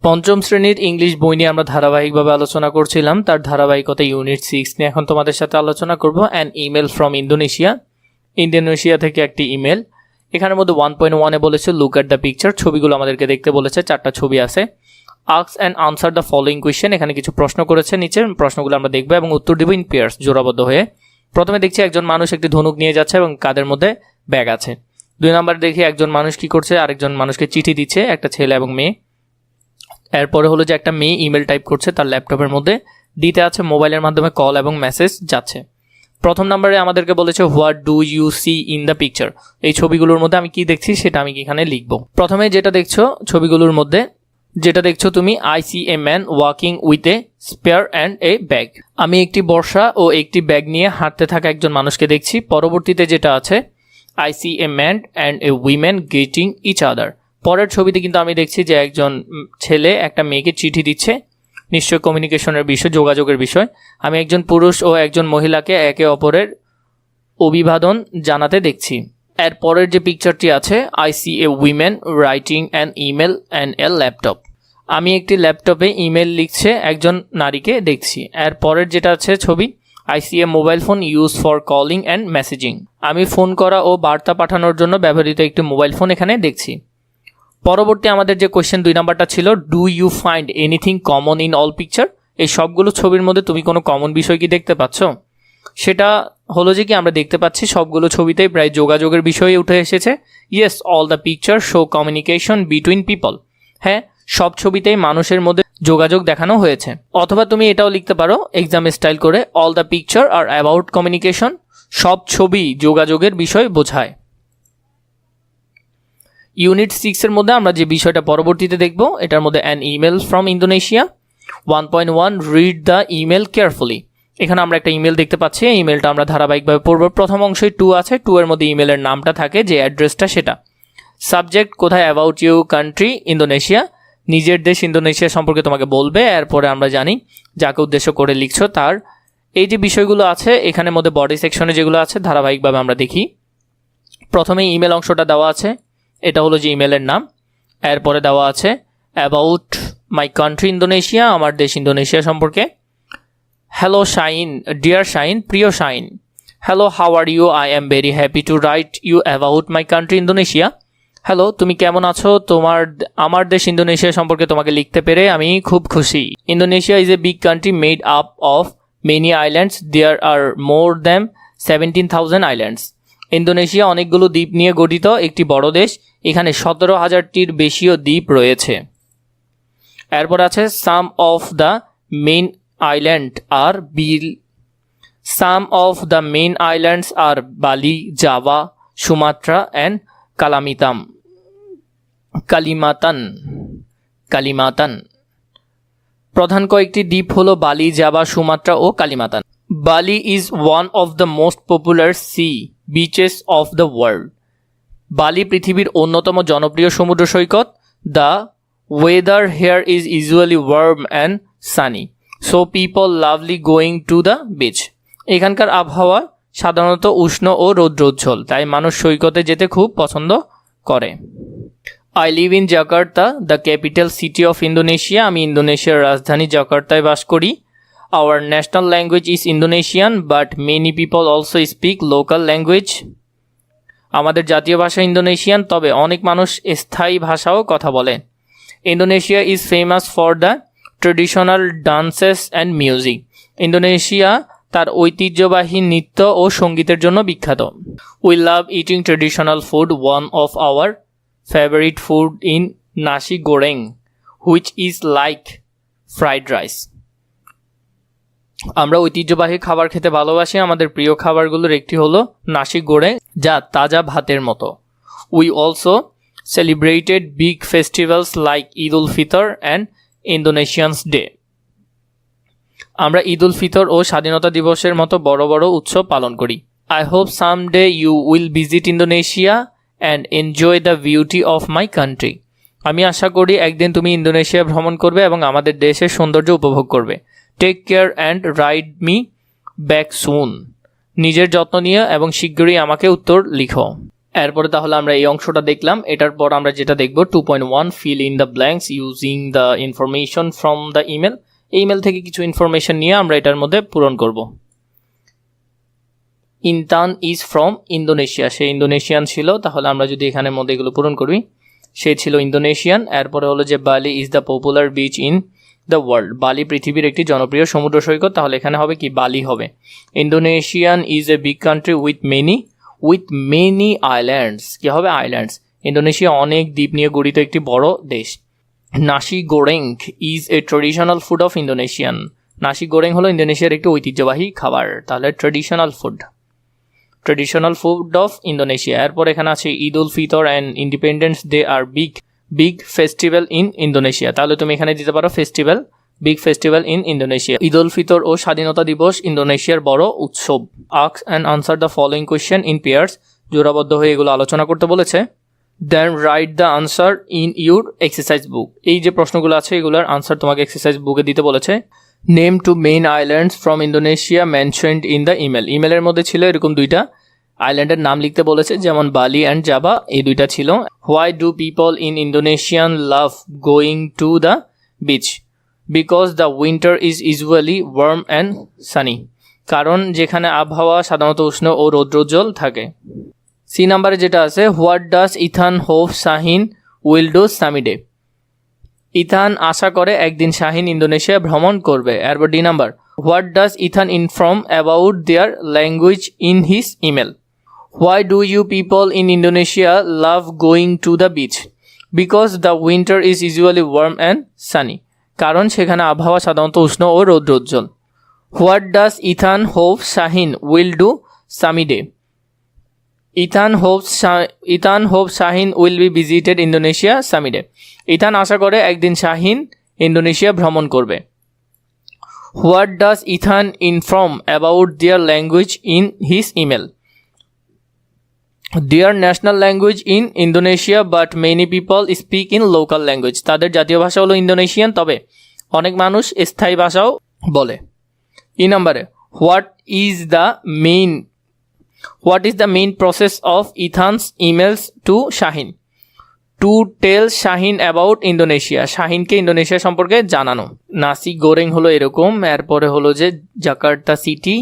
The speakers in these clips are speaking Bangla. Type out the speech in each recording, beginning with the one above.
পঞ্চম শ্রেণীর ইংলিশ বই নিয়ে আমরা ধারাবাহিকভাবে আলোচনা করছিলাম, তার ধারাবাহিকতা ইউনিট 6 নিয়ে এখন তোমাদের সাথে আলোচনা করব। অ্যান ইমেল ফ্রম ইন্দোনেশিয়া থেকে একটি ইমেল। এখানের মধ্যে 1.1 বলেছে লুক অ্যাট দ্য পিকচার, ছবিগুলো আমাদেরকে দেখতে বলেছে, 4টা ছবি আছে। Ask and answer the following question, এখানে কিছু প্রশ্ন করেছে, নিচের প্রশ্নগুলো আমরা দেখবো এবং উত্তর দিব ইন পেয়ার্স, জোড়াবদ্ধ হয়ে। প্রথমে দেখছি একজন মানুষ একটি ধনুক নিয়ে যাচ্ছে এবং কাঁধের মধ্যে ব্যাগ আছে। 2 নম্বরে দেখি একজন মানুষ কি করছে, আরেকজন মানুষকে চিঠি দিচ্ছে, একটা ছেলে এবং মেয়ে। এরপরে হলো যে একটা মেয়ে ইমেল টাইপ করছে তার ল্যাপটপের মধ্যে, দিতে আছে মোবাইলের মাধ্যমে কল এবং মেসেজ যাচ্ছে। প্রথম নম্বরে আমাদেরকে বলেছে what do you see in the picture, এই ছবিগুলোর মধ্যে আমি কি দেখছি সেটা আমি এখানে লিখব। প্রথমে যেটা দেখছো ছবিগুলোর মধ্যে, যেটা দেখছো তুমি, I see a man walking with a spear and a bag, আমি একটি বর্ষা ও একটি ব্যাগ নিয়ে হাঁটতে থাকা একজন মানুষকে দেখছি। পরবর্তীতে যেটা আছে I see a man and a women getting each other, পরের ছবিতে কিন্তু আমি দেখছি যে একজন ছেলে একটা মেয়েকে চিঠি দিচ্ছে, নিশ্চয় কমিউনিকেশনের বিষয়, যোগাযোগের বিষয়। আমি একজন পুরুষ ও একজন মহিলাকে একে অপরের অভিবাদন জানাতে দেখছি। এর পরের যে পিকচারটি আছে I see a women writing an email and a laptop, আমি একটি ল্যাপটপে ইমেল লিখছে একজন নারীকে দেখছি। এর পরের যেটা আছে ছবি I see a mobile phone use for calling and messaging, আমি ফোন করা ও বার্তা পাঠানোর জন্য ব্যবহৃত একটি মোবাইল ফোন এখানে দেখছি। পরবর্তী আমাদের যে কোয়েশ্চেন 2 নাম্বারটা ছিল do you find anything common in all picture, এই সবগুলো ছবির মধ্যে তুমি কোনো কমন বিষয় কি দেখতে পাচ্ছ? সেটা হলো যে কি আমরা দেখতে পাচ্ছি সবগুলো ছবিতেই প্রায় যোগাযোগের বিষয়ে উঠে এসেছে। Yes all the picture show communication between people, হ্যাঁ সব ছবিতেই মানুষের মধ্যে যোগাযোগ দেখানো হয়েছে। অথবা তুমি এটাও লিখতে পারো এক্সাম স্টাইল করে, all the picture are about communication, সব ছবি যোগাযোগের বিষয় বোঝায়। ইউনিট 6 এর মধ্যে আমরা যে বিষয়টা পরবর্তীতে দেখব, এটার মধ্যে an email from Indonesia 1.1 read the email carefully, এখানে আমরা একটা ইমেল দেখতে পাচ্ছি, এই ইমেলটা আমরা ধারাবাহিকভাবে পড়ব। প্রথম অংশে 2 আছে, 2 এর মধ্যে ইমেলের নামটা থাকে, যে অ্যাড্রেসটা সেটা। সাবজেক্ট কোথায়, অ্যাবাউট ইউ কান্ট্রি ইন্দোনেশিয়া, নিজের দেশ ইন্দোনেশিয়া সম্পর্কে তোমাকে বলবে। এরপরে আমরা জানি যাকে উদ্দেশ্য করে লিখছো তার এই যে বিষয়গুলো আছে এখানের মধ্যে বডি সেকশনে যেগুলো আছে ধারাবাহিকভাবে আমরা দেখি। প্রথমে ইমেল অংশটা দেওয়া আছে, এটা হলো যে ইমেলের নাম। এরপরে দেওয়া আছে অ্যাবাউট মাই কান্ট্রি ইন্দোনেশিয়া, আমার দেশ ইন্দোনেশিয়া সম্পর্কে। হ্যালো শাইন, ডিয়ার শাইন, প্রিয় শাইন। Hello how are you, I am very happy to write you about my country Indonesia, hello তুমি কেমন আছো, আমার দেশ ইন্দোনেশিয়া সম্পর্কে তোমাকে লিখতে পেরে আমি খুব খুশি। Indonesia is a big country made up of many islands, there are more than 17,000 islands, Indonesia অনেকগুলো দ্বীপ নিয়ে গঠিত একটি বড় দেশ, এখানে 17,000টির বেশিও দ্বীপ রয়েছে। এরপর আছে some of the main island আর some of the main islands আর বালি, জাভা, সুমাত্রা অ্যান্ড কালিমাতান, প্রধান কয়েকটি দ্বীপ হলো বালি, জাভা, সুমাত্রা ও Kalimantan. Bali is one of the most popular sea beaches of the world, Bali পৃথিবীর অন্যতম জনপ্রিয় সমুদ্র সৈকত। The weather here is usually warm and sunny, so people lovely going to the beach, এখানকার আবহাওয়া সাধারণত উষ্ণ ও রৌদ্রোজ্জ্বল, তাই মানুষ সৈকতে যেতে খুব পছন্দ করে। I live in Jakarta, the capital city of Indonesia, আমি ইন্দোনেশিয়ার রাজধানী জাকার্তায় বাস করি। Our national language is Indonesian but many people also speak local language, আমাদের জাতীয় ভাষা ইন্দোনেশিয়ান, তবে অনেক মানুষ স্থায়ী ভাষাও কথা বলে। Indonesia is famous for the traditional dances and music, Indonesia তার ঐতিহ্যবাহী নৃত্য ও সঙ্গীতের জন্য বিখ্যাত। We love eating traditional food, one of our favourite food in nasi goreng which is like fried rice, আমরা ঐতিহ্যবাহী খাবার খেতে ভালোবাসি, আমাদের প্রিয় খাবারগুলোর একটি হলো নাসি গোরেং, যা তাজা ভাতের মতো। We also celebrated big festivals like Eid ul Fitr and Indonesians day, আমরা ঈদ উল ফিতর ও স্বাধীনতা দিবসের মতো বড় বড় উৎসব পালন করি। I hope someday you will visit Indonesia and enjoy the beauty of my country, আমি আশা করি একদিন তুমি ইন্দোনেশিয়া ভ্রমণ করবে এবং আমাদের দেশের সৌন্দর্য উপভোগ করবে। Take care and write me back soon, নিজের যত্ন নিও এবং শীঘ্রই আমাকে উত্তর লিখো। এরপরে তাহলে আমরা এই অংশটা দেখলাম। এটার পর আমরা যেটা দেখব 2.1 fill in the blanks using the information from the email. Email থেকে কিছু ইনফরমেশন নিয়ে আমরা এটার মধ্যে পূরণ করব। ইনতান ইজ ফ্রম ইন্দোনেশিয়া, সে ইন্দোনেশিয়ান ছিল, তাহলে আমরা যদি এখানের মধ্যে এগুলো পূরণ করি, সে ছিল ইন্দোনেশিয়ান। এরপরে হলো যে বালি is the popular beach in the world, Bali পৃথিবীর একটি জনপ্রিয় সমুদ্র সৈকত, তাহলে এখানে হবে কি বালি হবে। Indonesian is a big country with many islands, কি হবে আইল্যান্ডস। ইন্দোনেশিয়া অনেক দ্বীপ নিয়ে গঠিত একটি বড় দেশ। Nasi goreng is a traditional food of Indonesian, nasi goreng হলো ইন্দোনেশিয়ার একটি ঐতিহ্যবাহী খাবার, তাহলে ট্রেডিশনাল ফুড অফ ইন্দোনেশিয়া। এরপর এখানে আছে Eid ul Fitr and independence day আর বিগ ফেস্টিভ্যাল ইন ইন্দোনেশিয়া, তাহলে তুমি এখানে দিতে পারো big festival in Indonesia. Eid ul Fitr ও স্বাধীনতা দিবস ইন্দোনেশিয়ার বড় উৎসব। Ask and answer the following question in pairs, জোড়াবদ্ধ হয়ে এগুলো আলোচনা করতে বলেছে। Then write the answer in your exercise book, এই যে প্রশ্নগুলো আছে এগুলোর আনসার তোমাকে এক্সারসাইজ বুকে দিতে বলেছে। Name two main islands from Indonesia mentioned in the ইমেলের মধ্যে ছিল এরকম দুইটা আইল্যান্ডের নাম লিখতে বলেছে, যেমন বালি অ্যান্ড জাভা, এই দুইটা ছিল। Why do people in Indonesian love going to the beach, because the winter is usually warm and sunny, কারণ যেখানে আবহাওয়া সাধারণত উষ্ণ ও রৌদ্রোজ্জ্বল থাকে। সি নাম্বারে যেটা আছে, what does Ethan hope Shahin will do someday, Ethan আশা করে একদিন শাহিন ইন্দোনেশিয়া ভ্রমণ করবে। এরপর D number, what does Ethan inform about their language in his email, why do you people in Indonesia love going to the beach, because the winter is usually warm and sunny, কারণ সেখানে আবহাওয়া সাধারণত উষ্ণ ও রৌদ্রোজ্জ্বল। What does Ethan hope Shahin will do someday, Ethan hope Shahin will be visited Indonesia someday, Ethan আশা করে একদিন শাহিন ইন্দোনেশিয়া ভ্রমণ করবে। What does Ethan inform about their language in his email, their national language in Indonesia but many people speak in local language, তাদের জাতীয় ভাষা হলো ইন্দোনেশিয়ান, তবে অনেক মানুষ স্থায়ী ভাষাও বলে। ই নাম্বারে, what is the main process of Ethan's emails to Shahin, to tell Shahin about Indonesia, শাহিনকে ইন্দোনেশিয়া সম্পর্কে জানানো। নাসি গোরেং হলো এরকম, এরপরে হলো যে জাকার্তা সিটি,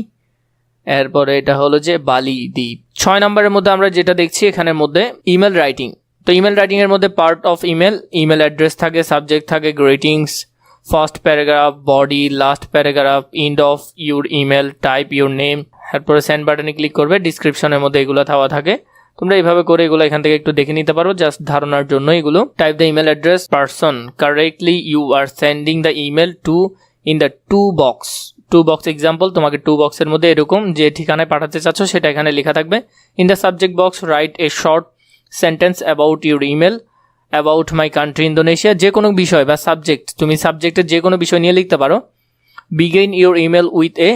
এরপরে এটা হলো যে বালি দ্বীপ। 6 নম্বরের মধ্যে আমরা যেটা দেখছি এখানের মধ্যে ইমেল রাইটিং, তো ইমেল রাইটিং এর মধ্যে পার্ট অফ ইমেল অ্যাড্রেস থাকে, সাবজেক্ট থাকে greetings, first paragraph, body, last paragraph, end of your email, type your name, এরপরে সেন্ড বাটনে ক্লিক করবে, ডিসক্রিপশনের মধ্যে এগুলো দেওয়া থাকে। তোমরা এইভাবে করে এগুলো এখান থেকে একটু দেখে নিতে পারো, জাস্ট ধারণার জন্য এগুলো। Type the email address person correctly you are sending the email to in the to box example, তোমাকে টু বক্সের মধ্যে এরকম যে ঠিকানায় পাঠাতে চাচ্ছ সেটা এখানে লেখা থাকবে। In the subject box write a short sentence about your email, about my country Indonesia, যে কোনো বিষয় বা সাবজেক্ট, তুমি সাবজেক্টের যে কোনো বিষয় নিয়ে লিখতে পারো। Begin your email with a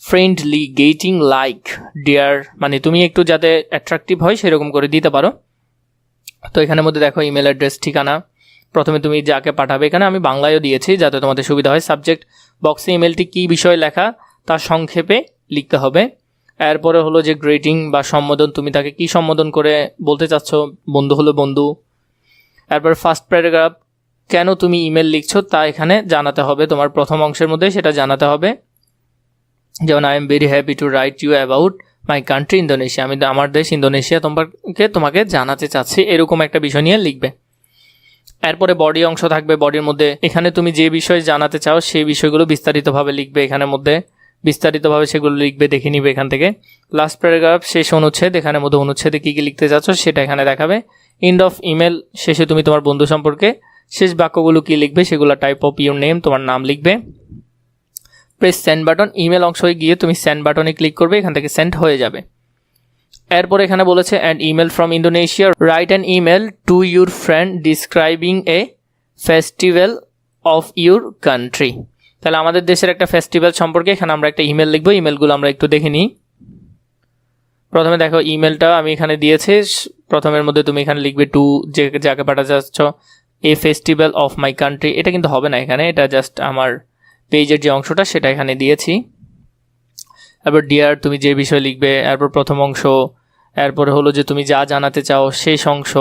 friendly greeting like dear, মানে তুমি একটু যাতে অ্যাট্রাকটিভ হয় সেরকম করে দিতে পারো। তো এখানের মধ্যে দেখো ইমেল অ্যাড্রেস, ঠিকানা, প্রথমে তুমি যাকে পাঠাবে, এখানে আমি বাংলায়ও দিয়েছি যাতে তোমাদের সুবিধা হয়। সাবজেক্ট বক্সে ইমেলটি কী বিষয় লেখা তার সংক্ষেপে লিখতে হবে। এরপরে হলো যে গ্রিটিং বা সম্বোধন, তুমি তাকে কি সম্বোধন করে বলতে চাচ্ছ, বন্ধু হলো বন্ধু। এরপর ফার্স্ট প্যারাগ্রাফ, কেন তুমি ইমেল লিখছো তা এখানে জানাতে হবে, তোমার প্রথম অংশের মধ্যে সেটা জানাতে হবে। যেমন I am very happy to write you about my country Indonesia, আমি আমার দেশ ইন্দোনেশিয়া তোমাকে জানাতে চাচ্ছি, এরকম একটা বিষয় নিয়ে লিখবে। এরপরে বডি অংশ থাকবে, বডির মধ্যে এখানে তুমি যে বিষয় জানাতে চাও সেই বিষয়গুলো বিস্তারিতভাবে লিখবে, এখানের মধ্যে বিস্তারিতভাবে সেগুলো লিখবে, দেখে নিবে এখান থেকে। লাস্ট প্যারাগ্রাফ, শেষ অনুচ্ছেদ, এখানের মধ্যে অনুচ্ছেদে কী কী লিখতে চাচ্ছ সেটা এখানে দেখাবে। এন্ড অফ ইমেল, শেষে তুমি তোমার বন্ধু সম্পর্কে শেষ বাক্যগুলো কী লিখবে সেগুলো টাইপ অফ ইউর নেম, তোমার নাম লিখবে। প্রেস সেন্ড বাটন, ইমেল অংশে গিয়ে তুমি সেন্ড বাটনে ক্লিক করবে, এখান থেকে সেন্ড হয়ে যাবে। এরপর এখানে বলেছে and email from Indonesia, write an email to your friend describing a festival of your country, তাহলে আমাদের দেশের একটা ফেস্টিভ্যাল সম্পর্কে এখানে আমরা একটা ইমেল লিখবো। ইমেলগুলো আমরা একটু দেখে নিই। প্রথমে দেখো ইমেলটা আমি এখানে দিয়েছি, প্রথমের মধ্যে তুমি এখানে লিখবে টু, যাকে পাঠাতে চাচ্ছ, a festival of my country, এটা কিন্তু হবে না এখানে, এটা জাস্ট আমার পেজের যে অংশটা সেটা এখানে দিয়েছি। এরপর ডিয়ার, তুমি যে বিষয় লিখবে, এরপর প্রথম অংশ, এরপরে হলো যে তুমি যা জানাতে চাও শেষ অংশ,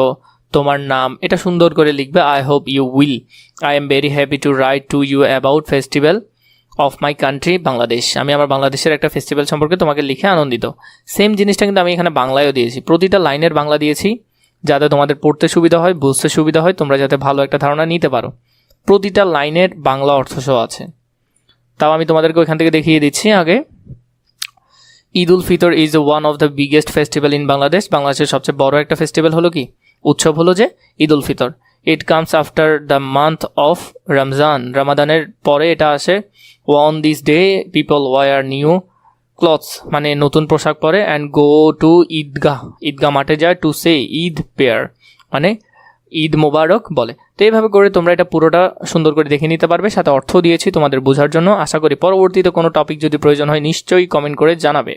তোমার নাম, এটা সুন্দর করে লিখবে। I hope you will, I am very happy to write to you about festival of my country Bangladesh. আমি আমার বাংলাদেশের একটা ফেস্টিভ্যাল সম্পর্কে তোমাকে লিখে আনন্দিত। সেম জিনিসটা কিন্তু আমি এখানে বাংলায়ও দিয়েছি, প্রতিটা লাইনের বাংলা দিয়েছি যাতে তোমাদের পড়তে সুবিধা হয়, বুঝতে সুবিধা হয়, তোমরা যাতে ভালো একটা ধারণা নিতে পারো। প্রতিটা লাইনের বাংলা অর্থসহ আছে। তাও আমি তোমাদেরকে ওইখান থেকে দেখিয়ে দিচ্ছি আগে। Eid ul Fitr is one of the biggest festival in Bangladesh. বাংলাদেশের সবচেয়ে বড় একটা ফেস্টিভ্যাল হলো কি, উৎসব হলো যে Eid ul Fitr. It comes after the month of Ramzan, রমাদানের পরে এটা আসে। On this day people wear new clothes, মানে নতুন পোশাক পরে, অ্যান্ড গো টু ঈদগাহ, ঈদগাহ মাঠে যায়, টু সে ঈদ পেয়ার, মানে ঈদ মোবারক বলে। তো এইভাবে করে তোমরা এটা পুরোটা সুন্দর করে দেখে নিতে পারবে, সাথে অর্থ দিয়েছি তোমাদের বোঝার জন্য। আশা করি পরবর্তীতে কোনো টপিক যদি প্রয়োজন হয় নিশ্চয়ই কমেন্ট করে জানাবে।